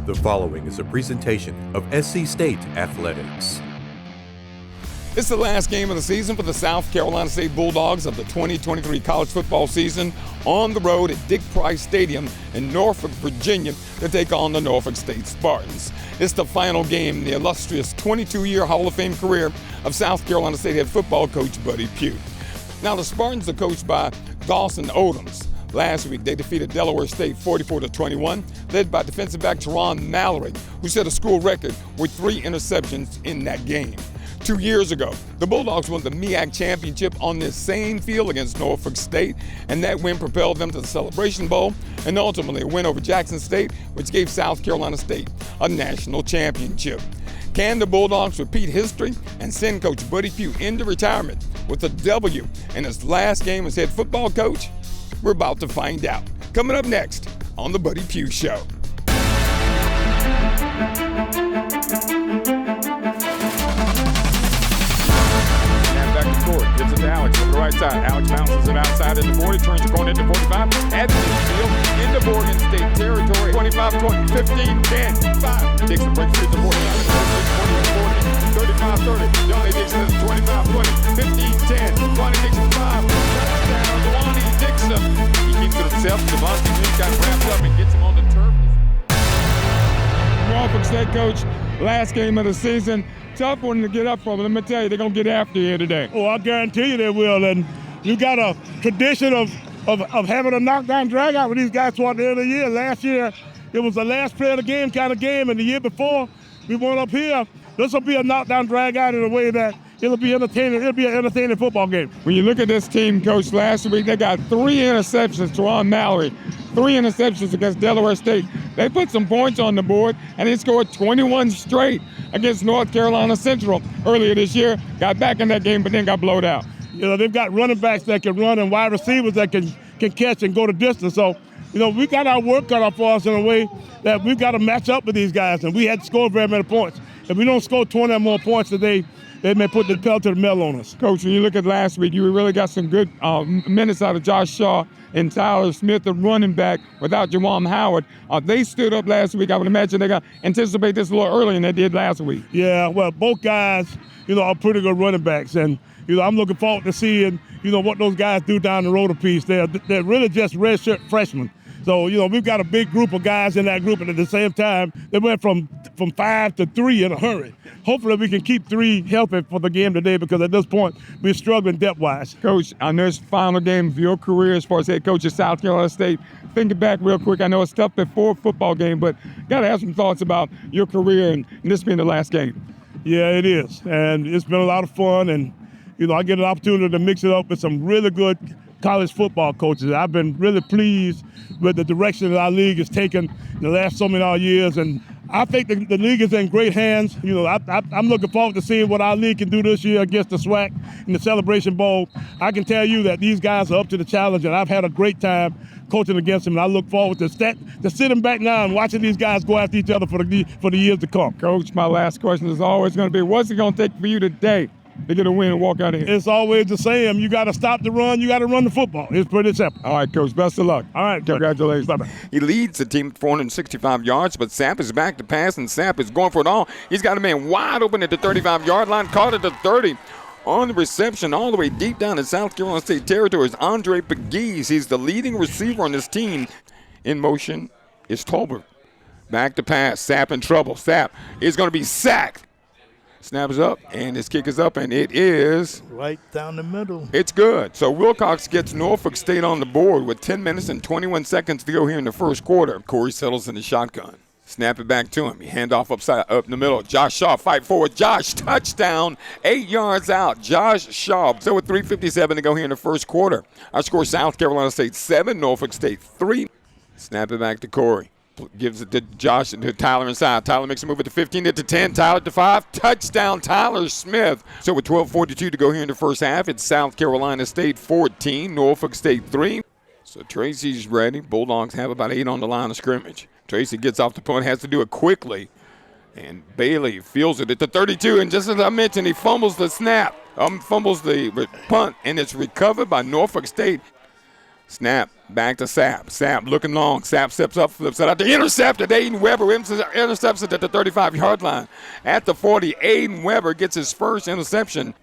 The following is a presentation of SC State Athletics. It's the last game of the season for the South Carolina State Bulldogs of the 2023 college football season on the road at Dick Price Stadium in Norfolk, Virginia to take on the Norfolk State Spartans. It's the final game in the illustrious 22-year Hall of Fame career of South Carolina State head football coach Buddy Pough. Now the Spartans are coached by Dawson Odoms. Last week, they defeated Delaware State 44-21, led by defensive back Teron Mallory, who set a school record with 3 interceptions in that game. 2 years ago, the Bulldogs won the MEAC championship on this same field against Norfolk State, and that win propelled them to the Celebration Bowl and ultimately a win over Jackson State, which gave South Carolina State a national championship. Can the Bulldogs repeat history and send Coach Buddy Pough into retirement with a W in his last game as head football coach? We're about to find out. Coming up next on the Buddy Pough Show. Back to court, gives it to Alex on the right side. Alex bounces it outside into 40, turns the corner into 45, adds to the field into Morgan State territory. 25-20, 15-10, 5. Dixon breaks through the 40, 35-30. Johnny Dixon is 25-20, 15-10, Johnny Dixon 5. Touchdown, Johnny Dixon. He keeps it himself. Devontae Green got wrapped up and gets him on the turf. Norfolk State coach, last game of the season. Tough one to get up for, but let me tell you, they're going to get after you here today. Oh, I guarantee you they will. And you got a tradition of having a knockdown drag out with these guys toward the end of the year. Last year, it was the last play of the game kind of game, and the year before, we went up here. This will be a knockdown drag out in a way that it'll be entertaining. It'll be an entertaining football game. When you look at this team, Coach, last week they got 3 interceptions to Ron Mallory, 3 interceptions against Delaware State. They put some points on the board, and they scored 21 straight against North Carolina Central earlier this year. Got back in that game, but then got blowed out. You know, they've got running backs that can run and wide receivers that can catch and go the distance. So, you know, we got our work cut out for us in a way that we've got to match up with these guys, and we had to score very many points. If we don't score 20 or more points today, they may put the pedal to the metal on us. Coach, when you look at last week, you really got some good minutes out of Josh Shaw and Tyler Smith, the running back, without Jawan Howard. They stood up last week. I would imagine they're going to anticipate this a little earlier than they did last week. Yeah, well, both guys, you know, are pretty good running backs. And, you know, I'm looking forward to seeing, you know, what those guys do down the road a piece. They're really just redshirt freshmen. So, you know, we've got a big group of guys in that group, and at the same time, they went from 5 to 3 in a hurry. Hopefully we can keep 3 healthy for the game today, because at this point, we're struggling depth-wise. Coach, I know it's the final game of your career as far as head coach at South Carolina State. Thinking back real quick, I know it's tough before a football game, but got to have some thoughts about your career and this being the last game. Yeah, it is, and it's been a lot of fun, and, you know, I get an opportunity to mix it up with some really good college football coaches. I've been really pleased with the direction that our league has taken in the last so many years, and I think the league is in great hands. You know, I'm looking forward to seeing what our league can do this year against the SWAC in the Celebration Bowl. I can tell you that these guys are up to the challenge, and I've had a great time coaching against them, and I look forward to sitting back now and watching these guys go after each other for the years to come. Coach, my last question is always going to be, what's it going to take for you today to get a win and walk out of here? It's always the same. You got to stop the run. You got to run the football. It's pretty simple. All right, Coach. Best of luck. All right. Congratulations. Bye-bye. He leads the team 465 yards, but Sapp is back to pass, and Sapp is going for it all. He's got a man wide open at the 35-yard line, caught at the 30. On the reception, all the way deep down in South Carolina State territory is Andre Pegues. He's the leading receiver on this team. In motion is Tolbert. Back to pass. Sapp in trouble. Sapp is going to be sacked. Snap is up, and his kick is up, and it is right down the middle. It's good. So Wilcox gets Norfolk State on the board with 10 minutes and 21 seconds to go here in the first quarter. Corey settles in the shotgun. Snap it back to him. He hand off up in the middle. Josh Shaw fight forward. Josh, touchdown, 8 yards out. Josh Shaw. So with 3:57 to go here in the first quarter. Our score, South Carolina State 7, Norfolk State 3. Snap it back to Corey. Gives it to Josh and to Tyler inside. Tyler makes a move at the 15 to 10. Tyler to 5. Touchdown, Tyler Smith. So with 12:42 to go here in the first half, it's South Carolina State 14, Norfolk State 3. So Tracy's ready. Bulldogs have about 8 on the line of scrimmage. Tracy gets off the punt, has to do it quickly. And Bailey feels it at the 32. And just as I mentioned, he fumbles the snap. Fumbles the punt, and it's recovered by Norfolk State. Snap, back to Sapp. Sapp looking long. Sapp steps up, flips it out to intercepted. Aiden Weber intercepts it at the 35-yard line. At the 40, Aiden Weber gets his first interception.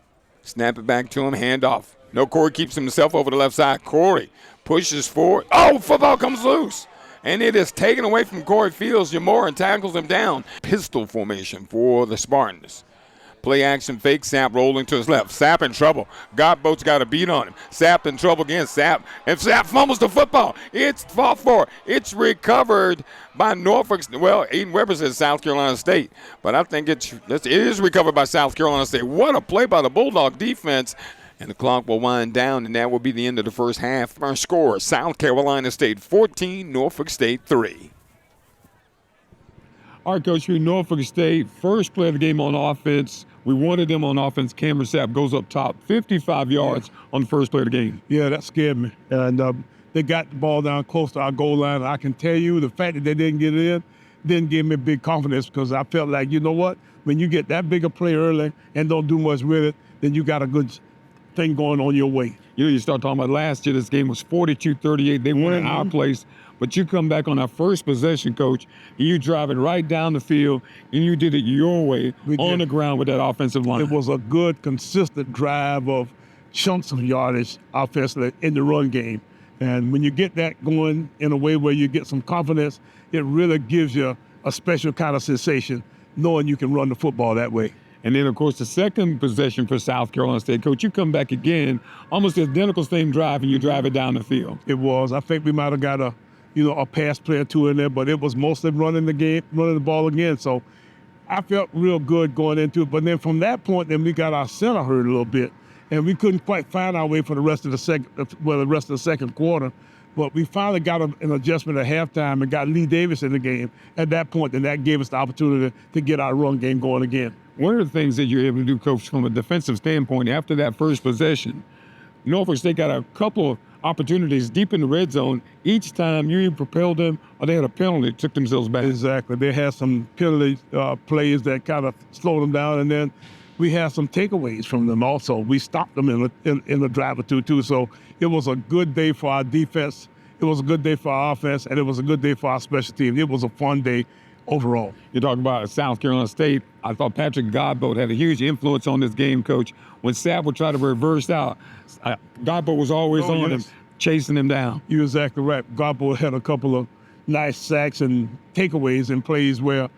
Snap it back to him, handoff. No, Corey keeps himself over the left side. Corey pushes forward. Oh, football comes loose. And it is taken away from Corey Fields. Jamoran tackles him down. Pistol formation for the Spartans. Play action fake, Sapp rolling to his left. Sapp in trouble. Godboat's got a beat on him. Sapp in trouble again. Sapp fumbles the football. It's fought for. It's recovered by Norfolk. Well, Aiden Weber says South Carolina State, but I think it is recovered by South Carolina State. What a play by the Bulldog defense. And the clock will wind down, and that will be the end of the first half. Our score, South Carolina State 14, Norfolk State 3. All right, Coach, here Norfolk State, first play of the game on offense. We wanted them on offense. Cameron Sapp goes up top, 55 yards on the first play of the game. Yeah, that scared me. And they got the ball down close to our goal line. I can tell you the fact that they didn't get it in didn't give me big confidence, because I felt like, you know what, when you get that big a play early and don't do much with it, then you got a good thing going on your way. You know, you start talking about last year, this game was 42-38. They won in our place. But you come back on our first possession, Coach, and you drive it right down the field, and you did it your way on the ground with that offensive line. It was a good, consistent drive of chunks of yardage offensively in the run game. And when you get that going in a way where you get some confidence, it really gives you a special kind of sensation knowing you can run the football that way. And then, of course, the second possession for South Carolina State, Coach, you come back again, almost the identical same drive, and you drive it down the field. It was. I think we might have got a pass play or two in there, but it was mostly running the ball again. So I felt real good going into it. But then from that point, then we got our center hurt a little bit, and we couldn't quite find our way for the rest of the second quarter. But we finally got an adjustment at halftime and got Lee Davis in the game at that point, and that gave us the opportunity to get our run game going again. One of the things that you're able to do, Coach, from a defensive standpoint, after that first possession, Norfolk State got a couple of opportunities deep in the red zone. Each time you either propelled them or they had a penalty, took themselves back. Exactly. They had some penalty plays that kind of slowed them down, and then we had some takeaways from them also. We stopped them in the drive or two, too. So it was a good day for our defense. It was a good day for our offense, and it was a good day for our special team. It was a fun day overall. You talk about South Carolina State. I thought Patrick Godboat had a huge influence on this game, Coach. When Sapp would try to reverse out, Godboat was always on him, chasing him down. You're exactly right. Godboat had a couple of nice sacks and takeaways in plays where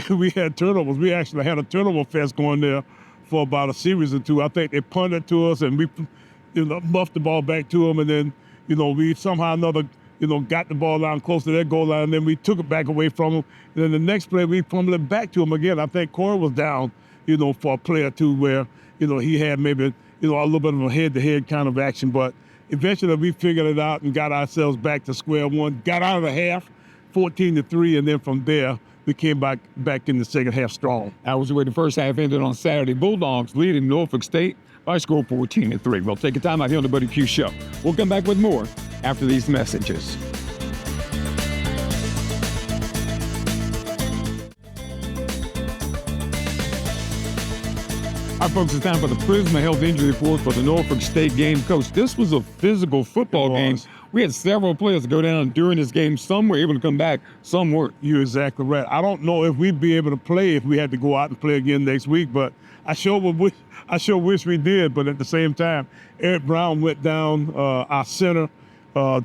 we had turnovers. We actually had a turnover fest going there for about a series or two. I think they punted to us, and we muffed the ball back to them, and then we somehow or another got the ball down close to their goal line, and then we took it back away from them. And then the next play, we fumbled it back to them again. I think Corey was down, for a play or two where, he had maybe, a little bit of a head-to-head kind of action. But eventually we figured it out and got ourselves back to square one, got out of the half, 14-3, and then from there, we came back in the second half strong. That was the way the first half ended on Saturday. Bulldogs leading Norfolk State by a score 14-3. We'll take a time out here on the Buddy Q Show. We'll come back with more after these messages. All right, folks, it's time for the Prisma Health Injury Report for the Norfolk State game. Coach, this was a physical football game. We had several players go down during this game. Some were able to come back, some weren't. You're exactly right. I don't know if we'd be able to play if we had to go out and play again next week, but I sure wish we did. But at the same time, Eric Brown went down, our center,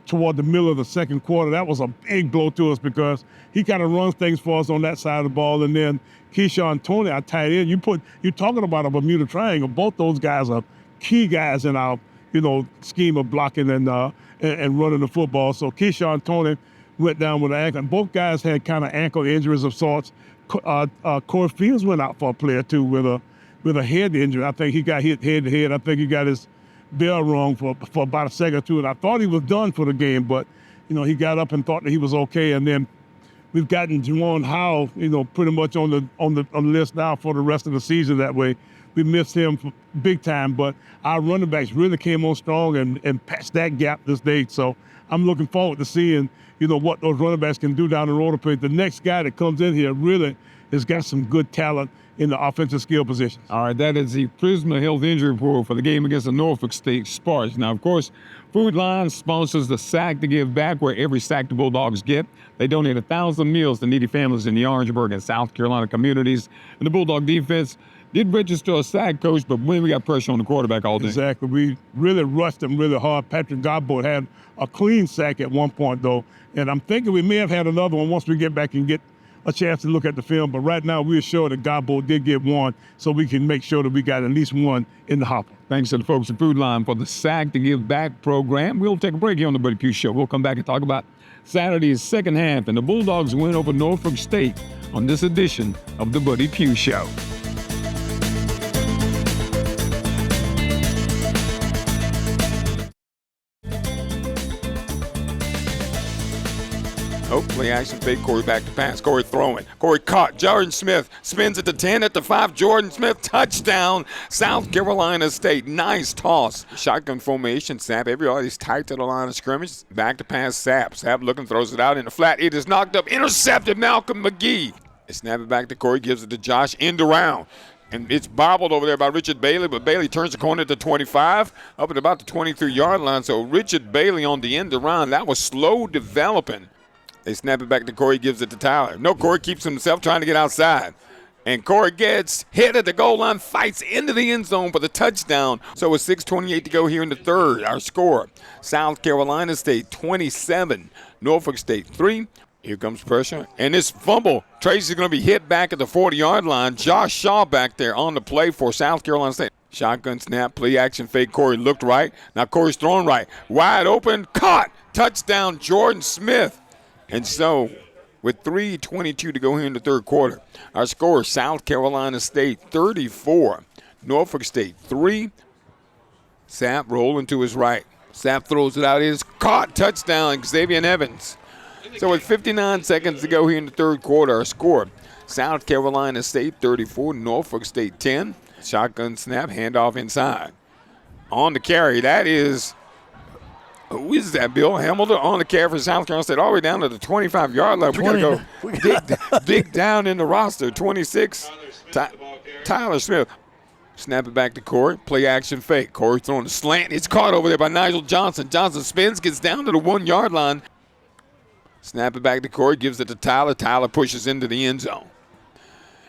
toward the middle of the second quarter. That was a big blow to us because he kind of runs things for us on that side of the ball. And then Keyshawn Toney, our tight end, you're talking about a Bermuda Triangle. Both those guys are key guys in our, scheme of blocking and running the football. So Keyshawn Toney went down with an ankle. And both guys had kind of ankle injuries of sorts. Corey Fields went out for a play or two with a head injury. I think he got hit head to head. I think he got his bell rung for about a second or two, and I thought he was done for the game, but he got up and thought that he was okay. And then we've gotten Juwan Howell, pretty much on the list now for the rest of the season. That way, we missed him big time, but our running backs really came on strong and patched that gap this day. So I'm looking forward to seeing what those running backs can do down the road. The next guy that comes in here really has got some good talent in the offensive skill positions. All right, that is the Prisma Health Injury Report for the game against the Norfolk State Spartans. Now, of course, Food Line sponsors the Sack to Give Back, where every sack the Bulldogs get, they donate 1,000 meals to needy families in the Orangeburg and South Carolina communities. And the Bulldog defense did register a sack, Coach, but when we got pressure on the quarterback all day. Exactly. We really rushed him really hard. Patrick Godbolt had a clean sack at one point, though, and I'm thinking we may have had another one once we get back and get a chance to look at the film. But right now, we're sure that Godbolt did get one, so we can make sure that we got at least one in the hopper. Thanks to the folks at Food Line for the Sack to Give Back program. We'll take a break here on the Buddy Pough Show. We'll come back and talk about Saturday's second half and the Bulldogs win over Norfolk State on this edition of the Buddy Pough Show. Oh, play action fake. Corey back to pass. Corey throwing. Corey caught. Jordan Smith spins at the 10, at the 5. Jordan Smith, touchdown. South Carolina State. Nice toss. Shotgun formation. Sapp, everybody's tight to the line of scrimmage. Back to pass. Sapp. Sapp looking, throws it out in the flat. It is knocked up. Intercepted. Malcolm McGee. They snap it back to Corey. Gives it to Josh. End around. And it's bobbled over there by Richard Bailey, but Bailey turns the corner at the 25, up at about the 23-yard line. So Richard Bailey on the end around. That was slow developing. They snap it back to Corey, gives it to Tyler. No, Corey keeps himself trying to get outside. And Corey gets hit at the goal line, fights into the end zone for the touchdown. So with 6:28 to go here in the third, our score, South Carolina State 27, Norfolk State 3. Here comes pressure. And this fumble, Tracy's going to be hit back at the 40-yard line. Josh Shaw back there on the play for South Carolina State. Shotgun snap, play action fake. Corey looked right. Now Corey's throwing right. Wide open, caught. Touchdown, Jordan Smith. And so, with 3:22 to go here in the third quarter, our score, South Carolina State 34, Norfolk State 3. Sapp rolling to his right. Sapp throws it out. It is caught. Touchdown, Xavier Evans. So with 59 seconds to go here in the third quarter, our score, South Carolina State 34, Norfolk State 10. Shotgun snap, handoff inside. On the carry, that is... Who is that, Bill Hamilton, on the carry for South Carolina State, all the way down to the 25-yard line. We got to go dig down in the roster. 26, Tyler Smith. Snap it back to Corey. Play action fake. Corey throwing a slant. It's caught over there by Nigel Johnson. Johnson spins, gets down to the 1-yard line. Snap it back to Corey, gives it to Tyler. Tyler pushes into the end zone.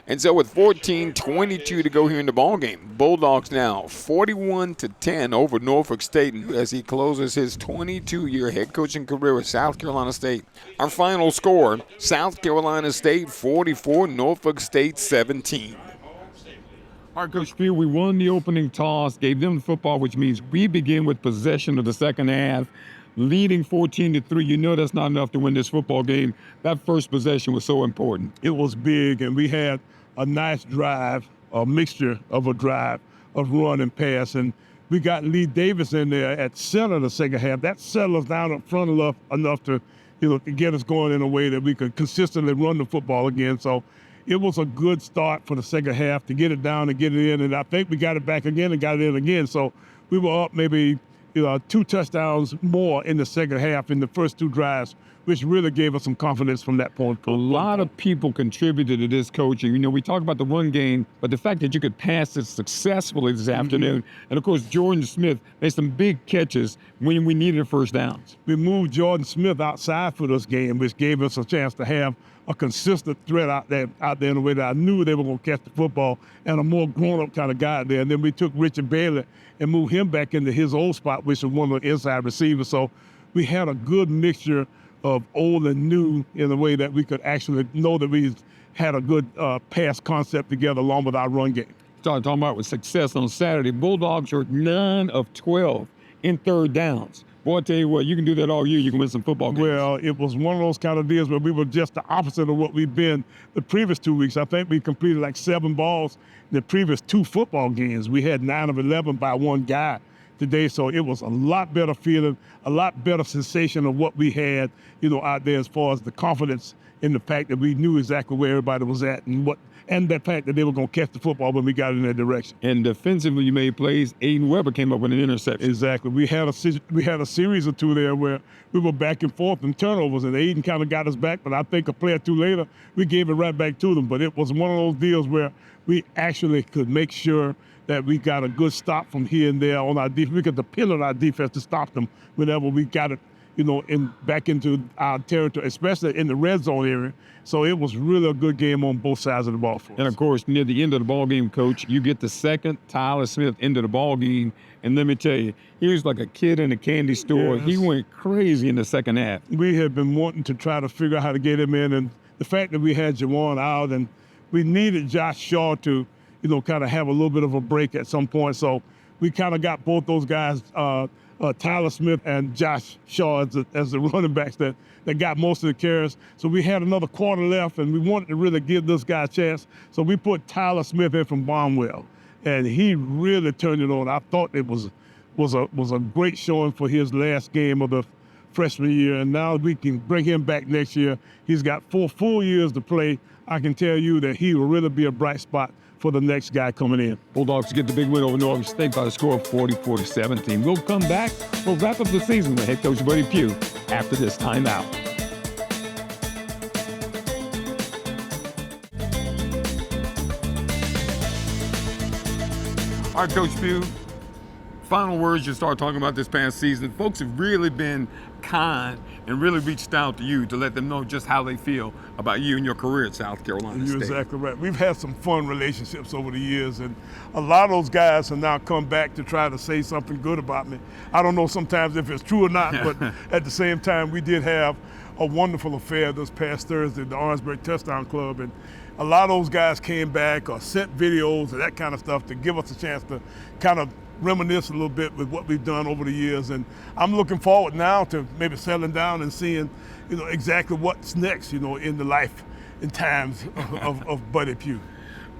And so with 14:22 to go here in the ballgame, Bulldogs now 41-10 over Norfolk State as he closes his 22-year head coaching career with South Carolina State. Our final score, South Carolina State 44, Norfolk State 17. All right, Coach Pough, we won the opening toss, gave them the football, which means we begin with possession of the second half, leading 14-3. You know that's not enough to win this football game. That first possession was so important. It was big, and we had a nice drive, a mixture of a drive of run and pass. And we got Lee Davis in there at center of the second half. That settled us down up front enough to, to get us going in a way that we could consistently run the football again. So it was a good start for the second half to get it down and get it in. And I think we got it back again and got it in again. So we were up maybe 2 touchdowns more in the second half in the first 2 drives, which really gave us some confidence from that point. A lot of people contributed to this coaching. We talk about the run game, but the fact that you could pass it successfully this afternoon. And, of course, Jordan Smith made some big catches when we needed first downs. We moved Jordan Smith outside for this game, which gave us a chance to have a consistent threat out there in a way that I knew they were going to catch the football, and a more grown-up kind of guy there. And then we took Richard Bailey and moved him back into his old spot, which was one of the inside receivers. So we had a good mixture of old and new in a way that we could actually know that we had a good pass concept together along with our run game. Talking about with success on Saturday, Bulldogs are 9 of 12 in third downs. Boy, I tell you what, you can do that all year. You can win some football games. Well, it was one of those kind of deals where we were just the opposite of what we've been the previous 2 weeks. I think we completed like 7 balls in the previous 2 football games. We had 9 of 11 by one guy today. So it was a lot better feeling, a lot better sensation of what we had, out there as far as the confidence in the fact that we knew exactly where everybody was at and the fact that they were going to catch the football when we got in that direction. And defensively, you made plays. Aiden Weber came up with an interception. Exactly. We had a series or two there where we were back and forth in turnovers, and Aiden kind of got us back. But I think a play or two later, we gave it right back to them. But it was one of those deals where we actually could make sure that we got a good stop from here and there on our defense. We could depend on our defense to stop them whenever we got it, back into our territory, especially in the red zone area. So it was really a good game on both sides of the ball for us. And of course, near the end of the ball game, Coach, you get the second Tyler Smith into the ball game, and let me tell you, he was like a kid in a candy store. Yes. He went crazy in the second half. We had been wanting to try to figure out how to get him in, and the fact that we had Jawan out, and we needed Josh Shaw to, kind of have a little bit of a break at some point. So we kind of got both those guys, Tyler Smith and Josh Shaw as the running backs that got most of the carries. So we had another quarter left, and we wanted to really give this guy a chance. So we put Tyler Smith in from Barnwell, and he really turned it on. I thought it was a great showing for his last game of the freshman year, and now we can bring him back next year. He's got 4 full years to play. I can tell you that he will really be a bright spot for the next guy coming in. Bulldogs get the big win over Norfolk State by the score of 44-17. We'll come back. We'll wrap up the season with head coach Buddy Pough after this timeout. All right, Coach Pough, final words you start talking about this past season. Folks have really been kind and really reached out to you to let them know just how they feel about you and your career at South Carolina State. You're exactly right. We've had some fun relationships over the years, and a lot of those guys have now come back to try to say something good about me. I don't know sometimes if it's true or not, but at the same time, we did have a wonderful affair this past Thursday at the Orangeburg Touchdown Club, and a lot of those guys came back or sent videos and that kind of stuff to give us a chance to kind of reminisce a little bit with what we've done over the years. And I'm looking forward now to maybe settling down and seeing, exactly what's next, in the life and times of Buddy Pough.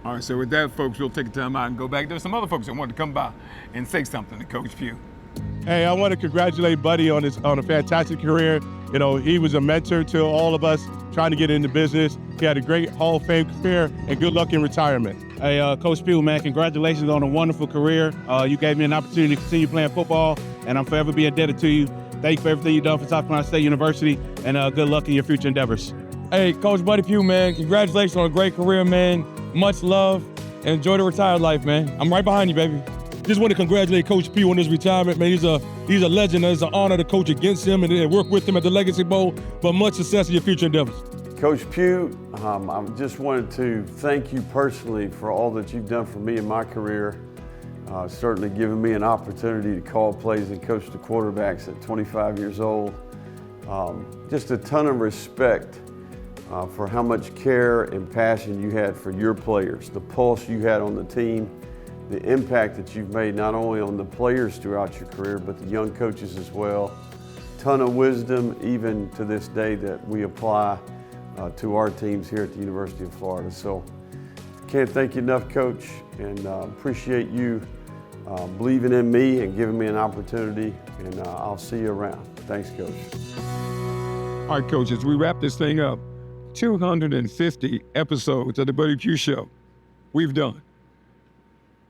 All right, so with that, folks, we'll take a time out and go back. There's some other folks that wanted to come by and say something to Coach Pough. Hey, I want to congratulate Buddy on a fantastic career. He was a mentor to all of us trying to get into business. He had a great Hall of Fame career, and good luck in retirement. Hey, Coach Pough, man, congratulations on a wonderful career. You gave me an opportunity to continue playing football, and I'm forever be indebted to you. Thank you for everything you've done for South Carolina State University, and good luck in your future endeavors. Hey, Coach Buddy Pough, man, congratulations on a great career, man. Much love, and enjoy the retired life, man. I'm right behind you, baby. Just want to congratulate Coach Pough on his retirement, man. He's a legend. It's an honor to coach against him and work with him at the Legacy Bowl, but much success in your future endeavors. Coach Pough, I just wanted to thank you personally for all that you've done for me in my career. Certainly giving me an opportunity to call plays and coach the quarterbacks at 25 years old. Just a ton of respect for how much care and passion you had for your players, the pulse you had on the team, the impact that you've made not only on the players throughout your career, but the young coaches as well. Ton of wisdom, even to this day, that we apply to our teams here at the University of Florida. So can't thank you enough, Coach, and appreciate you believing in me and giving me an opportunity, and I'll see you around. Thanks, Coach. All right, Coach, as we wrap this thing up, 250 episodes of the Buddy Pough Show we've done.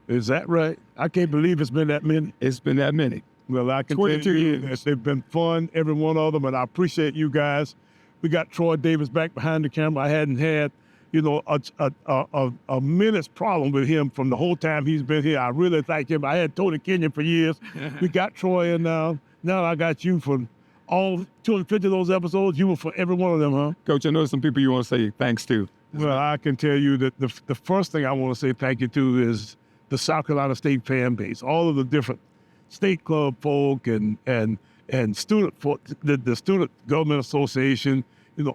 Is that right? I can't believe it's been that many. It's been that many. Well, I can 22 tell you years. that they've been fun, every one of them, and I appreciate you guys. We got Troy Davis back behind the camera. I hadn't had, a minute's problem with him from the whole time he's been here. I really thank him. I had Tony Kenyon for years. We got Troy in now. Now I got you for all 250 of those episodes. You were for every one of them, huh? Coach, I know some people you want to say thanks to. Well, I can tell you that the first thing I want to say thank you to is the South Carolina State fan base, all of the different state club folk and student folk, the Student Government Association,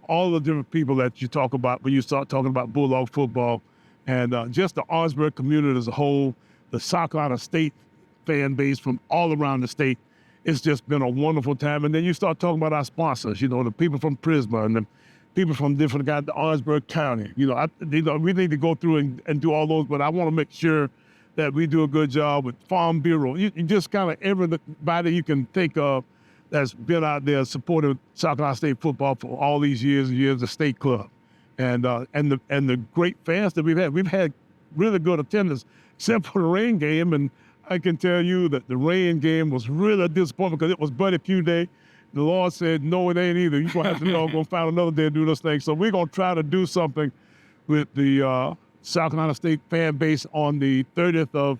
all the different people that you talk about when you start talking about Bulldog football, and just the Orangeburg community as a whole, the South Carolina State fan base from all around the state. It's just been a wonderful time. And then you start talking about our sponsors, the people from Prisma and the people from different guys, the Orangeburg County. We need to go through and do all those, but I want to make sure that we do a good job with Farm Bureau. You just kind of everybody you can think of that's been out there supporting South Carolina State football for all these years and years, the state club. And the great fans that we've had. We've had really good attendance, except for the rain game. And I can tell you that the rain game was really a disappointment because it was Buddy Pugh Day. The Lord said, no, it ain't either. You're going to have to go find another day to do this thing. So we're going to try to do something with the South Carolina State fan base on the 30th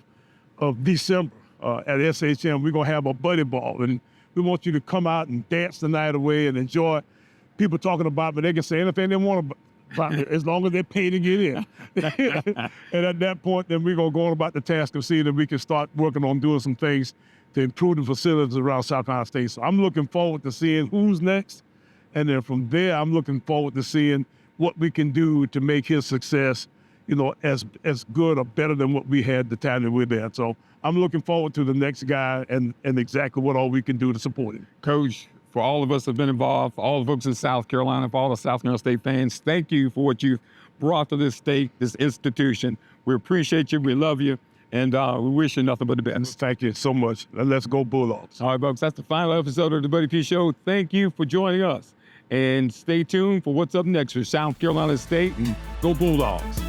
of December at SHM. We're going to have a buddy ball. And we want you to come out and dance the night away and enjoy people talking about it. But they can say anything they want about it as long as they pay to get in. And at that point, then we're going to go on about the task of seeing if we can start working on doing some things to improve the facilities around South Carolina State. So I'm looking forward to seeing who's next. And then from there, I'm looking forward to seeing what we can do to make his success, as good or better than what we had the time that we're there. So I'm looking forward to the next guy and exactly what all we can do to support him. Coach, for all of us that have been involved, for all the folks in South Carolina, for all the South Carolina State fans, thank you for what you've brought to this state, this institution. We appreciate you. We love you. And we wish you nothing but the best. Thank you so much. And let's go Bulldogs. All right, folks, that's the final episode of the Buddy P Show. Thank you for joining us. And stay tuned for what's up next for South Carolina State, and go Bulldogs.